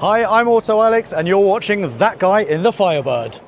Hi, I'm Auto Alex and you're watching That Guy in the Firebird.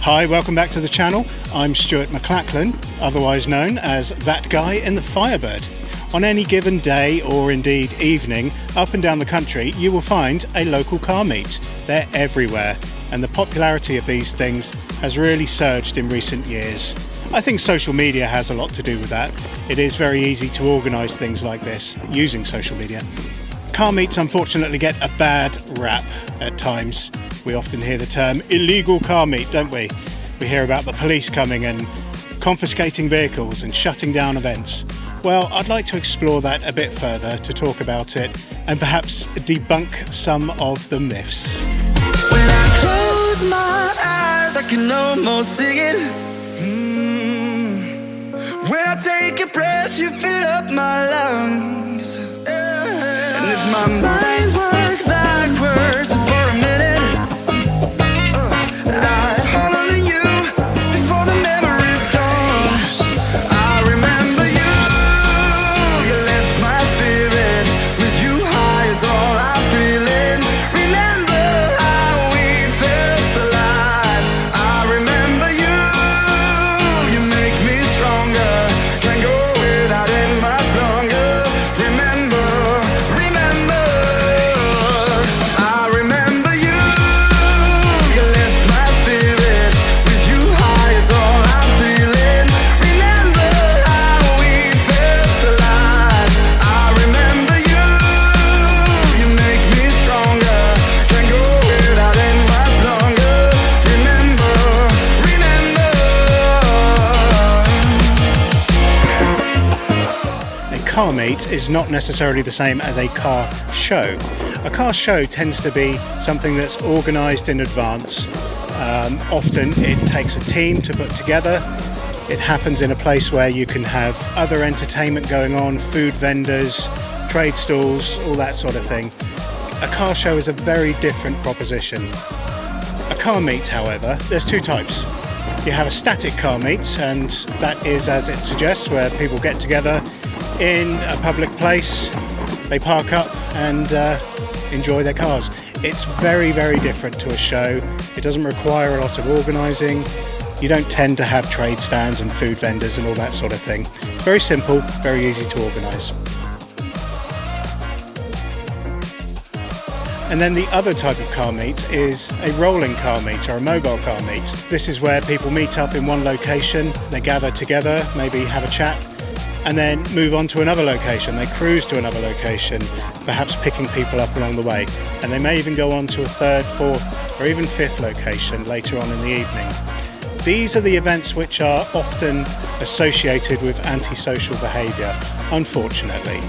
Hi, welcome back to the channel. I'm Stuart McLachlan, otherwise known as That Guy in the Firebird. On any given day or indeed evening, up and down the country, you will find a local car meet. They're everywhere, and the popularity of these things has really surged in recent years. I think social media has a lot to do with that. It is very easy to organise things like this using social media. Car meets unfortunately get a bad rap at times. We often hear the term illegal car meet, don't we? We hear about the police coming and confiscating vehicles and shutting down events. Well, I'd like to explore that a bit further, to talk about it and perhaps debunk some of the myths. When I close my eyes, I can almost see it. When I take a breath, you fill up my lungs. And if my mind works backwards just for a minute, I hold on to you before the memory's gone. I remember you, you left my spirit. With you high is all I'm feeling. Remember how we felt alive. I remember you, you make me stronger. Can't go without it much longer. Remember, remember, I remember you. You left my spirit. With you high is all I'm feeling. Remember how we felt alive. I remember you. You make me stronger. Can't go without it much longer. Remember, remember. A car meet is not necessarily the same as a car show. A car show tends to be something that's organised in advance. Often it takes a team to put together. It happens in a place where you can have other entertainment going on, food vendors, trade stalls, all that sort of thing. A car show is a very different proposition. A car meet, however, there's two types. You have a static car meet, and that is, as it suggests, where people get together in a public place, they park up and enjoy their cars. It's very, very different to a show. It doesn't require a lot of organising. You don't tend to have trade stands and food vendors and all that sort of thing. It's very simple, very easy to organise. And then the other type of car meet is a rolling car meet or a mobile car meet. This is where people meet up in one location, they gather together, maybe have a chat, and then move on to another location. They cruise to another location, perhaps picking people up along the way. And they may even go on to a third, fourth, or even fifth location later on in the evening. These are the events which are often associated with antisocial behaviour, unfortunately.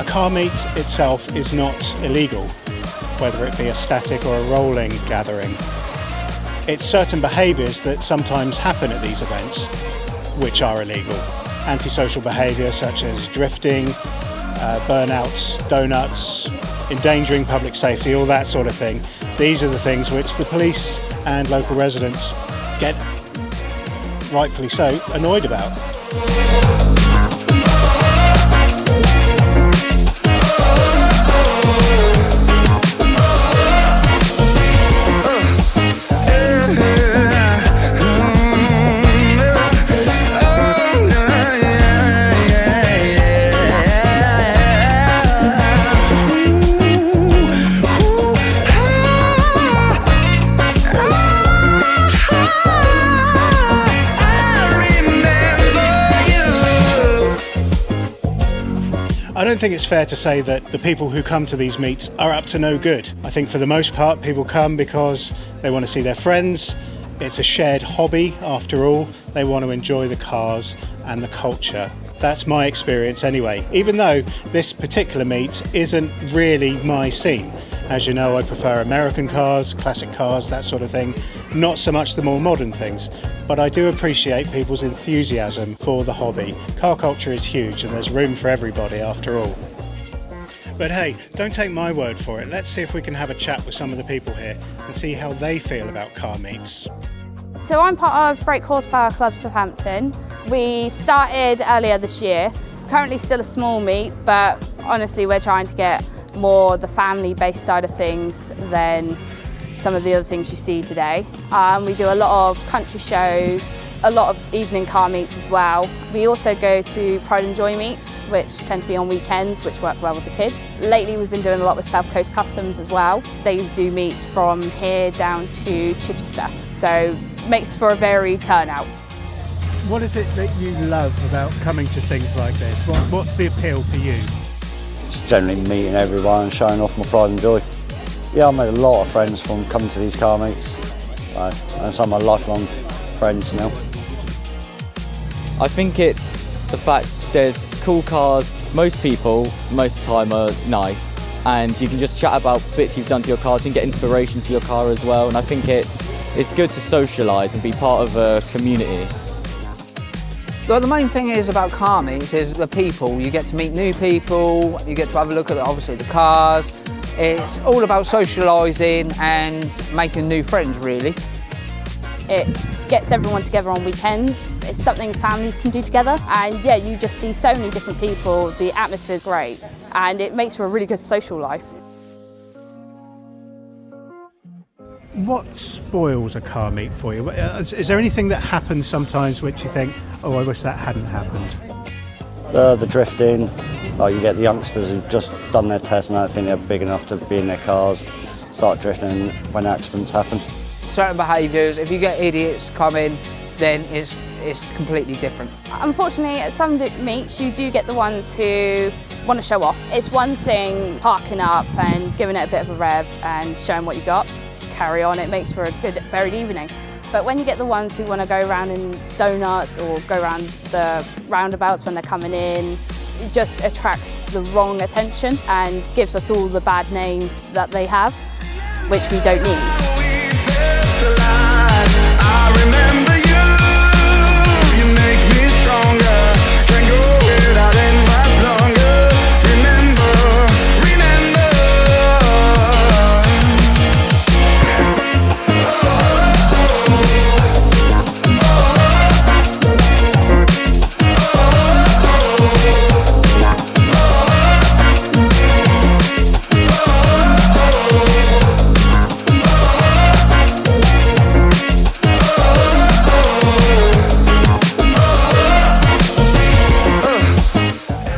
A car meet itself is not illegal, whether it be a static or a rolling gathering. It's certain behaviours that sometimes happen at these events which are illegal. Antisocial behaviour such as drifting, burnouts, donuts, endangering public safety, all that sort of thing. These are the things which the police and local residents get, rightfully so, annoyed about. I don't think it's fair to say that the people who come to these meets are up to no good. I think for the most part people come because they want to see their friends. It's a shared hobby after all. They want to enjoy the cars and the culture. That's my experience anyway, even though this particular meet isn't really my scene. As you know, I prefer American cars, classic cars, that sort of thing, not so much the more modern things. But I do appreciate people's enthusiasm for the hobby. Car culture is huge and there's room for everybody after all. But hey, don't take my word for it. Let's see if we can have a chat with some of the people here and see how they feel about car meets. So I'm part of Brake Horsepower Club Southampton. We started earlier this year. Currently still a small meet, but honestly we're trying to get more the family-based side of things than some of the other things you see today. We do a lot of country shows, a lot of evening car meets as well. We also go to Pride and Joy meets, which tend to be on weekends, which work well with the kids. Lately we've been doing a lot with South Coast Customs as well. They do meets from here down to Chichester, so makes for a varied turnout. What is it that you love about coming to things like this? What's the appeal for you? Just generally meeting everyone and showing off my pride and joy. Yeah, I've made a lot of friends from coming to these car meets, and some are lifelong friends now. I think it's the fact there's cool cars. Most people, most of the time, are nice, and you can just chat about bits you've done to your cars. You can get inspiration for your car as well, and I think it's good to socialise and be part of a community. Well, the main thing is about car meets is the people. You get to meet new people, you get to have a look at obviously the cars. It's all about socialising and making new friends really. It gets everyone together on weekends. It's something families can do together, and yeah, you just see so many different people. The atmosphere's great and it makes for a really good social life. What spoils a car meet for you? Is there anything that happens sometimes which you think, oh, I wish that hadn't happened? The drifting, you get the youngsters who've just done their test and don't think they're big enough to be in their cars, start drifting when accidents happen. Certain behaviours, if you get idiots coming, then it's completely different. Unfortunately, at some meets you do get the ones who want to show off. It's one thing parking up and giving it a bit of a rev and showing what you got. Carry on, it makes for a good, varied evening. But when you get the ones who want to go around in donuts or go around the roundabouts when they're coming in, it just attracts the wrong attention and gives us all the bad name that they have, which we don't need. I remember you, you make me stronger. Can't go without it much longer.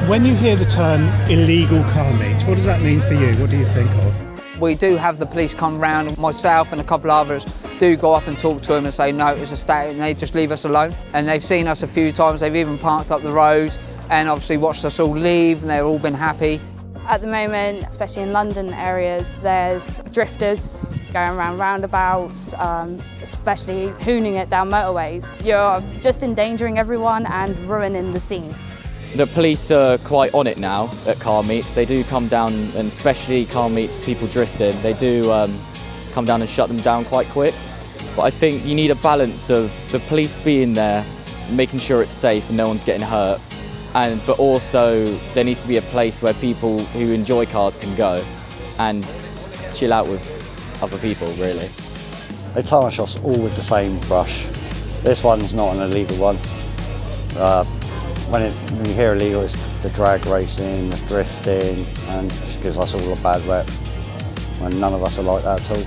When you hear the term illegal car meets, what does that mean for you? What do you think of? We do have the police come round, myself and a couple of others do go up and talk to them and say no, it's a state, and they just leave us alone. And they've seen us a few times, they've even parked up the road and obviously watched us all leave and they've all been happy. At the moment, especially in London areas, there's drifters going around roundabouts, especially hooning it down motorways. You're just endangering everyone and ruining the scene. The police are quite on it now at car meets. They do come down, and especially car meets, people drifting, they do come down and shut them down quite quick. But I think you need a balance of the police being there, making sure it's safe and no one's getting hurt, but also there needs to be a place where people who enjoy cars can go and chill out with other people, really. They tarnish us all with the same brush. This one's not an illegal one. When you hear illegal, it's the drag racing, the drifting, and just gives us all a bad rep, when none of us are like that at all.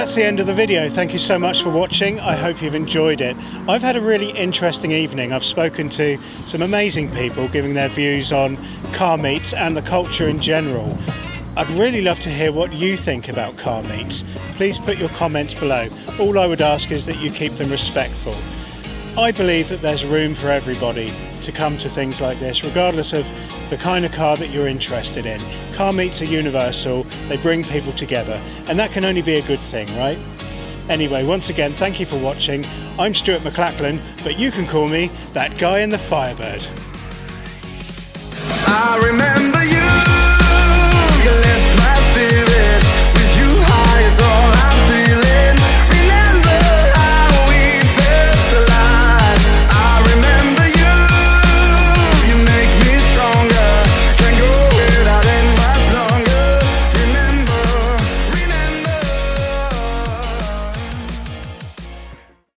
that's the end of the video. Thank you so much for watching. I hope you've enjoyed it. I've had a really interesting evening. I've spoken to some amazing people giving their views on car meets and the culture in general. I'd really love to hear what you think about car meets. Please put your comments below. All I would ask is that you keep them respectful. I believe that there's room for everybody to come to things like this, regardless of the kind of car that you're interested in. Car meets are universal, they bring people together, and that can only be a good thing, right? Anyway, once again, thank you for watching. I'm Stuart McLachlan, but you can call me that guy in the Firebird. I remember you.